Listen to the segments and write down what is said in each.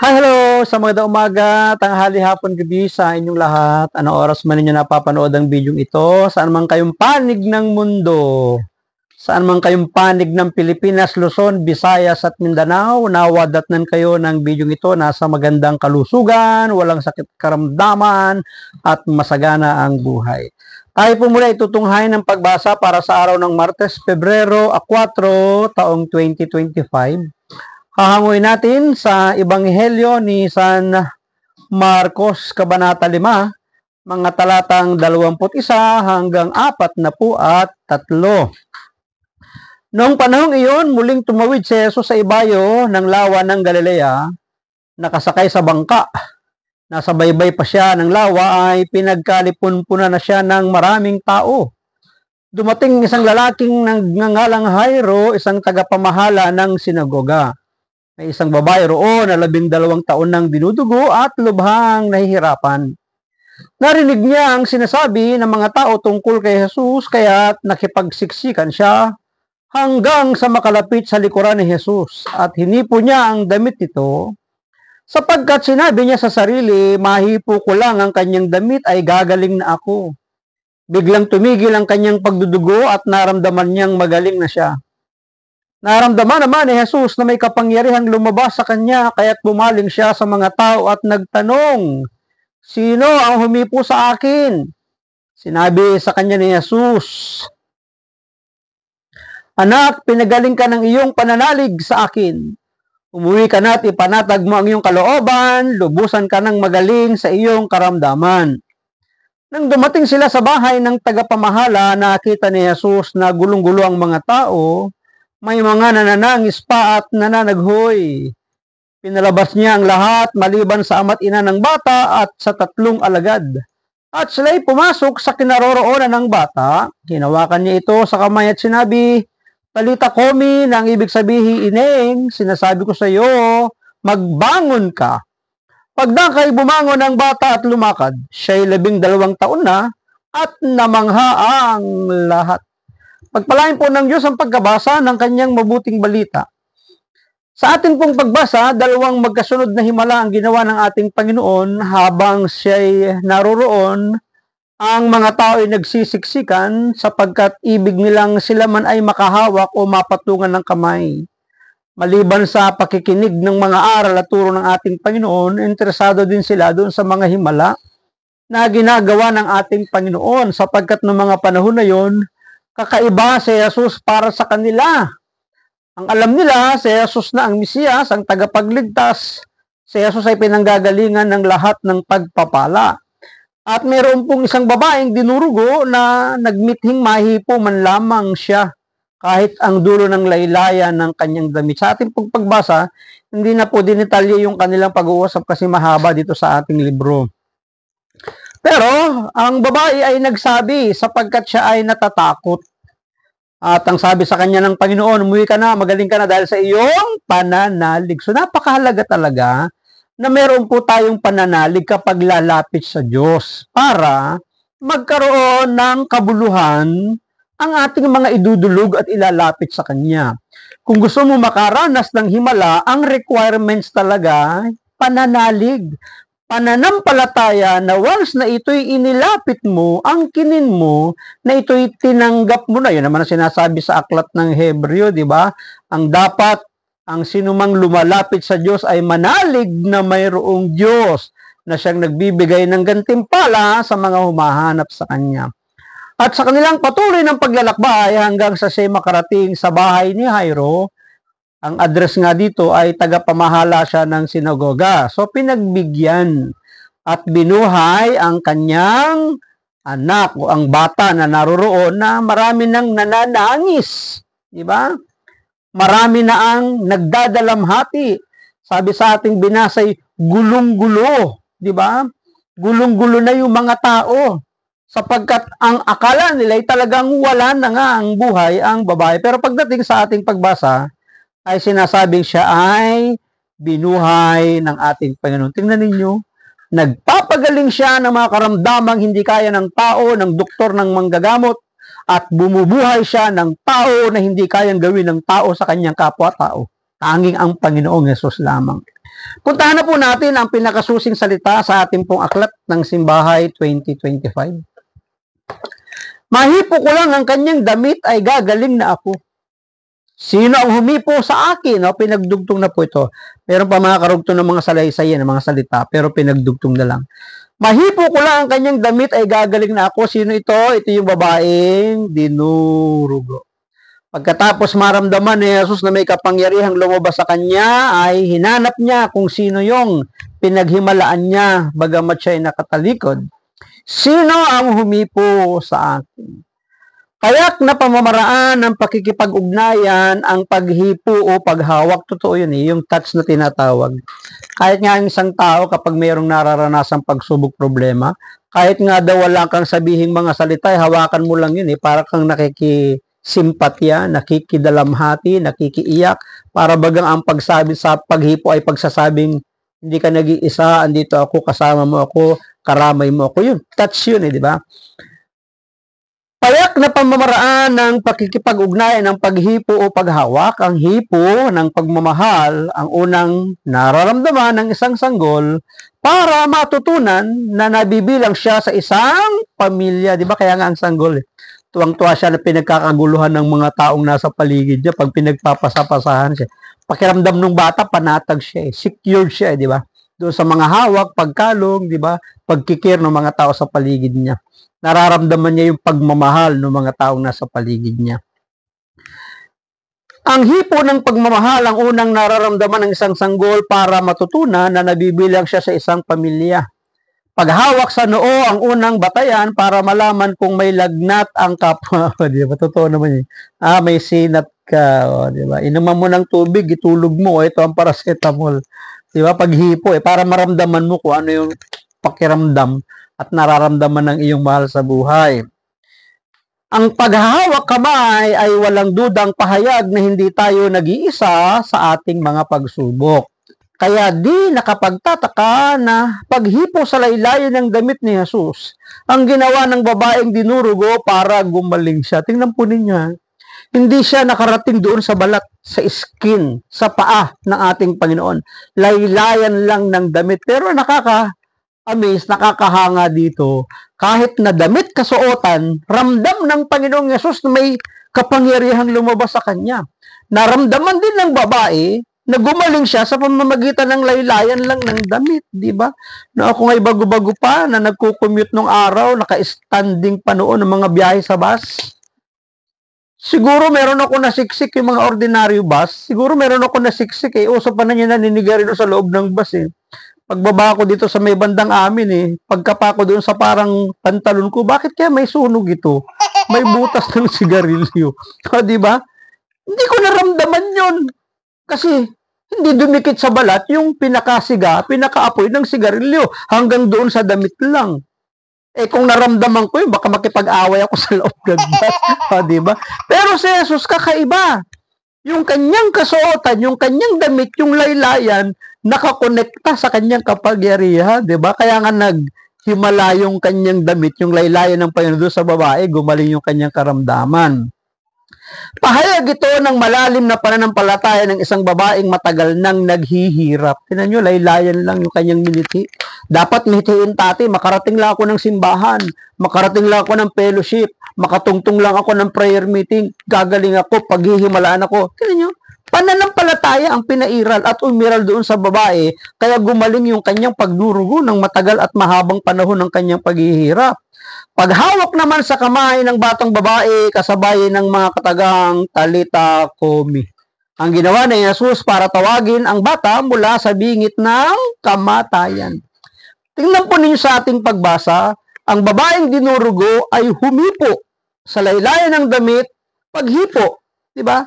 Hi, hello! Sa magandang umaga, tanghali, hapon, gabi sa inyong lahat. Anong oras man ninyo napapanood ang video ito? Saan man kayong panig ng mundo? Saan man kayong panig ng Pilipinas, Luzon, Visayas at Mindanao? Nawadatnan kayo ng video ito. Nasa magandang kalusugan, walang sakit karamdaman, at masagana ang buhay. Tayo po muna itutunghayan ng pagbasa para sa araw ng Martes, Pebrero 4, taong 2025. Hahanguin natin sa Ebanghelyo ni San Marcos, Kabanata 5, mga talatang 21 hanggang 43. Noong panahong iyon, muling tumawid si Jesus sa ibayo ng lawa ng Galilea, nakasakay sa bangka. Nasa baybay pa siya ng lawa ay pinagkalipun-punan na siya ng maraming tao. Dumating isang lalaking nagngangalang Jairo, isang tagapamahala ng sinagoga. May isang babae roon na 12 taon nang dinudugo at lubhang nahihirapan. Narinig niya ang sinasabi ng mga tao tungkol kay Jesus, kaya nakipagsiksikan siya hanggang sa makalapit sa likuran ni Jesus at hinipo niya ang damit nito, sapagkat sinabi niya sa sarili, mahipo ko lang ang kanyang damit ay gagaling na ako. Biglang tumigil ang kanyang pagdudugo at naramdaman niyang magaling na siya. Naramdaman naman ni Jesus na may kapangyarihang lumabas sa kanya, kaya't bumaling siya sa mga tao at nagtanong, sino ang humipo sa akin? Sinabi sa kanya ni Jesus, anak, pinagaling ka ng iyong pananalig sa akin. Umuwi ka na at ipanatag mo ang iyong kalooban, lubusan ka ng magaling sa iyong karamdaman. Nang dumating sila sa bahay ng tagapamahala, nakita ni Jesus na gulong-gulo ang mga tao. May mga nananangis pa at nananaghoy. Pinalabas niya ang lahat maliban sa ama't ina ng bata at sa 3 alagad. At sila'y pumasok sa kinaroroonan ng bata. Hinawakan niya ito sa kamay at sinabi, Talita komi, na ang ibig sabihin, ineng, sinasabi ko sa iyo, magbangon ka. Pagdakay bumangon ang bata at lumakad. Siya'y 12 taon na at namangha ang lahat. Pagpalain po ng Diyos ang pagkabasa ng kanyang mabuting balita. Sa ating pong pagbasa, 2 magkasunod na himala ang ginawa ng ating Panginoon habang siya'y naroroon. Ang mga tao ay nagsisiksikan sapagkat ibig nilang sila man ay makahawak o mapatungan ng kamay. Maliban sa pakikinig ng mga aral at turo ng ating Panginoon, interesado din sila doon sa mga himala na ginagawa ng ating Panginoon sapagkat noong mga panahon na yon, kakaiba si Jesus para sa kanila. Ang alam nila, si Jesus na ang Mesiyas, ang tagapagligtas. Si Jesus ay pinanggagalingan ng lahat ng pagpapala. At mayroon pong isang babaeng dinurugo na nagmithing mahipo man lamang siya kahit ang dulo ng laylayan ng kanyang damit. Sa ating pong pagbasa, hindi na po dinitalye yung kanilang pag-uusap kasi mahaba dito sa ating libro. Pero ang babae ay nagsabi sapagkat siya ay natatakot. At ang sabi sa kanya ng Panginoon, umuwi ka na, magaling ka na dahil sa iyong pananalig. So napakahalaga talaga na meron po tayong pananalig kapag lalapit sa Diyos para magkaroon ng kabuluhan ang ating mga idudulog at ilalapit sa Kanya. Kung gusto mo makaranas ng himala, ang requirements talaga, pananalig. Pananampalataya na once na ito'y inilapit mo, ang kinin mo, na ito'y tinanggap mo na. Yun naman ang sinasabi sa aklat ng Hebreo, di ba? Ang dapat, ang sinumang lumalapit sa Diyos ay manalig na mayroong Diyos na siyang nagbibigay ng gantimpala sa mga humahanap sa Kanya. At sa kanilang patuloy ng paglalakbay hanggang sa siya makarating sa bahay ni Jairo, ang address nga dito ay tagapamahala siya ng sinagoga. So pinagbigyan at binuhay ang kanyang anak o ang bata na naroroon na marami nang nananangis. Di ba? Marami na ang nagdadalamhati. Sabi sa ating binasay, gulong-gulo. Di ba? Gulong-gulo na yung mga tao. Sapagkat ang akala nila ay talagang wala na nga ang buhay ang babae. Pero pagdating sa ating pagbasa, ay sinasabing siya ay binuhay ng ating Panginoon. Tingnan ninyo, nagpapagaling siya ng mga karamdamang hindi kaya ng tao, ng doktor, ng manggagamot, at bumubuhay siya ng tao na hindi kayang gawin ng tao sa kanyang kapwa-tao. Tanging ang Panginoong Hesus lamang. Puntahan na po natin ang pinakasusing salita sa ating pong aklat ng Simbahay 2025. Mahipo ko lang ang kanyang damit ay gagaling na ako. Sino ang humipo sa akin? O, pinagdugtong na po ito. Meron pa mga karugtong ng mga salaysay ng mga salita, pero pinagdugtong na lang. Mahipo ko lang ang kanyang damit ay gagaling na ako. Sino ito? Ito yung babaeng dinurugo. Pagkatapos maramdaman ni Jesus na may kapangyarihang lumabas sa kanya, ay hinanap niya kung sino yung pinaghimalaan niya, bagamat siya ay nakatalikod. Sino ang humipo sa akin? Kaya't na pamamaraan ng pakikipag-ugnayan ang paghipo o paghawak. Totoo yun yung touch na tinatawag. Kahit nga ang isang tao kapag mayroong nararanasang pagsubok problema, kahit nga daw wala kang sabihing mga salita, hawakan mo lang yun para kang nakikisimpatya, nakikidalamhati, nakikiiyak, para bagang ang pagsabi sa paghipo ay pagsasabing, hindi ka nag-iisa, andito ako, kasama mo ako, karamay mo ako. Yun, touch yun di ba? Payak na pamamaraan ng pakikipag-ugnayan ng paghipo o paghawak, ang hipo ng pagmamahal, ang unang nararamdaman ng isang sanggol para matutunan na nabibilang siya sa isang pamilya. Di ba? Kaya nga ang sanggol, tuwang-tuwa siya na pinagkakaguluhan ng mga taong nasa paligid niya pag pinagpapasapasahan siya. Pakiramdam ng bata, panatag siya secured siya, di ba? Doon sa mga hawak, pagkalong, di ba? Pagkikir ng mga tao sa paligid niya. Nararamdaman niya yung pagmamahal ng mga taong nasa paligid niya. Ang hipo ng pagmamahal ang unang nararamdaman ng isang sanggol para matutunan na nabibilang siya sa isang pamilya. Paghawak sa noo ang unang batayan para malaman kung may lagnat ang kapwa. Di ba? Totoo naman yun. May sinat ka. Di ba? Inuman mo ng tubig, itulog mo. Ito ang paracetamol. Di ba? Paghipo, para maramdaman mo kung ano yung pakiramdam at nararamdaman ng iyong mahal sa buhay. Ang paghahawak kamay ay walang dudang pahayag na hindi tayo nag-iisa sa ating mga pagsubok. Kaya di nakapagtataka na paghipo sa laylayan ng damit ni Jesus, ang ginawa ng babaeng dinurugo para gumaling siya. Tingnan po ninyo, hindi siya nakarating doon sa balat, sa skin, sa paa ng ating Panginoon. Laylayan lang ng damit, pero nakakahanga dito, kahit na damit kasuotan, ramdam ng Panginoong Yesus na may kapangyarihang lumabas sa kanya. Naramdaman din ng babae na gumaling siya sa pamamagitan ng laylayan lang ng damit, di ba? Na ako nga'y bago-bago pa na nagko-commute nung araw, naka-standing pa noon ng mga biyahe sa bus. Siguro meron ako nasiksik yung mga ordinaryo bus. Siguro meron ako nasiksik uso pa na niya naninigarilyo sa loob ng bus Pagbaba ko dito sa may bandang amin pagkapa ko doon sa parang pantalon ko, bakit kaya may sunog ito? May butas ng sigarilyo. Di ba? Hindi ko naramdaman yun. Kasi hindi dumikit sa balat yung pinakaapoy ng sigarilyo hanggang doon sa damit lang. Kung naramdaman ko yun, baka makipag-away ako sa loob ng bus. Di ba? Pero si Jesus kakaiba. Yung kanyang kasuotan, yung kanyang damit, yung laylayan, nakakonekta sa kanyang kapangyarihan, di ba? Kaya nga naghimala yung kanyang damit, yung laylayan ng Panginoon sa babae, gumaling yung kanyang karamdaman. Pahayag ito ng malalim na pananampalataya ng isang babaeng matagal nang naghihirap. Tingnan nyo, laylayan lang yung kanyang miniti. Dapat mihitiin tati, makarating lang ako ng simbahan, makarating lang ako ng fellowship, makatungtong lang ako ng prayer meeting, gagaling ako, paghihimalaan ako. Tingnan nyo, pananampalataya ang pinairal at umiral doon sa babae, kaya gumaling yung kanyang pagdurugo ng matagal at mahabang panahon ng kanyang paghihirap. Paghawak naman sa kamay ng batang babae, kasabay ng mga katagang talita komi. Ang ginawa ni Jesus para tawagin ang bata mula sa bingit ng kamatayan. Tingnan po ninyo sa ating pagbasa, ang babaeng dinurugo ay humipo sa laylayan ng damit, paghipo, di ba?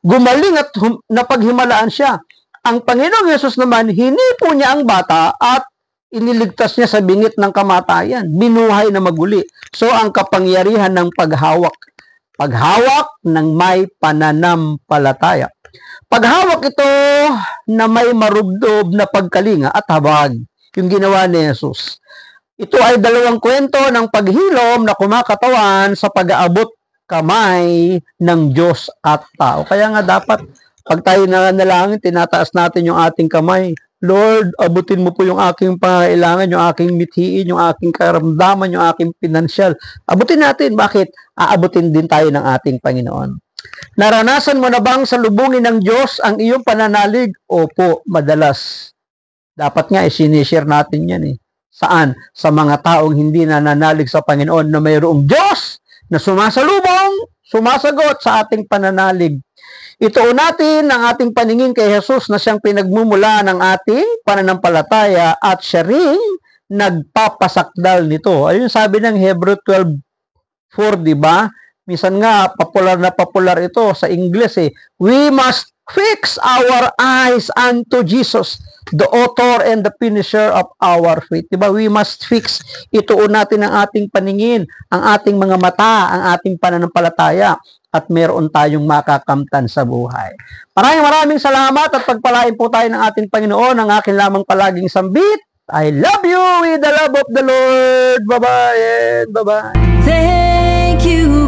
Gumaling at napaghimalaan siya. Ang Panginoong Yesus naman, hinipo niya ang bata at iniligtas niya sa bingit ng kamatayan. Binuhay na maguli. So, ang kapangyarihan ng paghawak. Paghawak ng may pananampalataya. Paghawak ito na may marubdob na pagkalinga at habag. Yung ginawa ni Jesus. Ito ay dalawang kwento ng paghilom na kumakatawan sa pag-aabot kamay ng Diyos at tao. Kaya nga dapat, pag tayo nanalangin, tinataas natin yung ating kamay. Lord, abutin mo po yung aking pangailangan, yung aking mithiin, yung aking karamdaman, yung aking pinansyal. Abutin natin. Bakit? Aabutin din tayo ng ating Panginoon. Naranasan mo na bang salubungin ng Diyos ang iyong pananalig? Opo, madalas. Dapat nga, sinishare natin yan eh. Saan? Sa mga taong hindi nananalig sa Panginoon na mayroong Diyos na sumasalubong, sumasagot sa ating pananalig. Ituon natin ang ating paningin kay Jesus na siyang pinagmumula ng ating pananampalataya at siya rin nagpapasakdal nito. Ayun sabi ng Hebreo 12:4, di ba? Minsan nga, popular na popular ito sa English eh. We must fix our eyes unto Jesus, the author and the finisher of our faith. Diba? We must fix. Ituon natin ang ating paningin, ang ating mga mata, ang ating pananampalataya, at meron tayong makakamtan sa buhay. Maraming salamat at pagpalain po tayo ng ating Panginoon, ang akin lamang palaging sambit. I love you with the love of the Lord. Bye-bye and bye-bye. Thank you.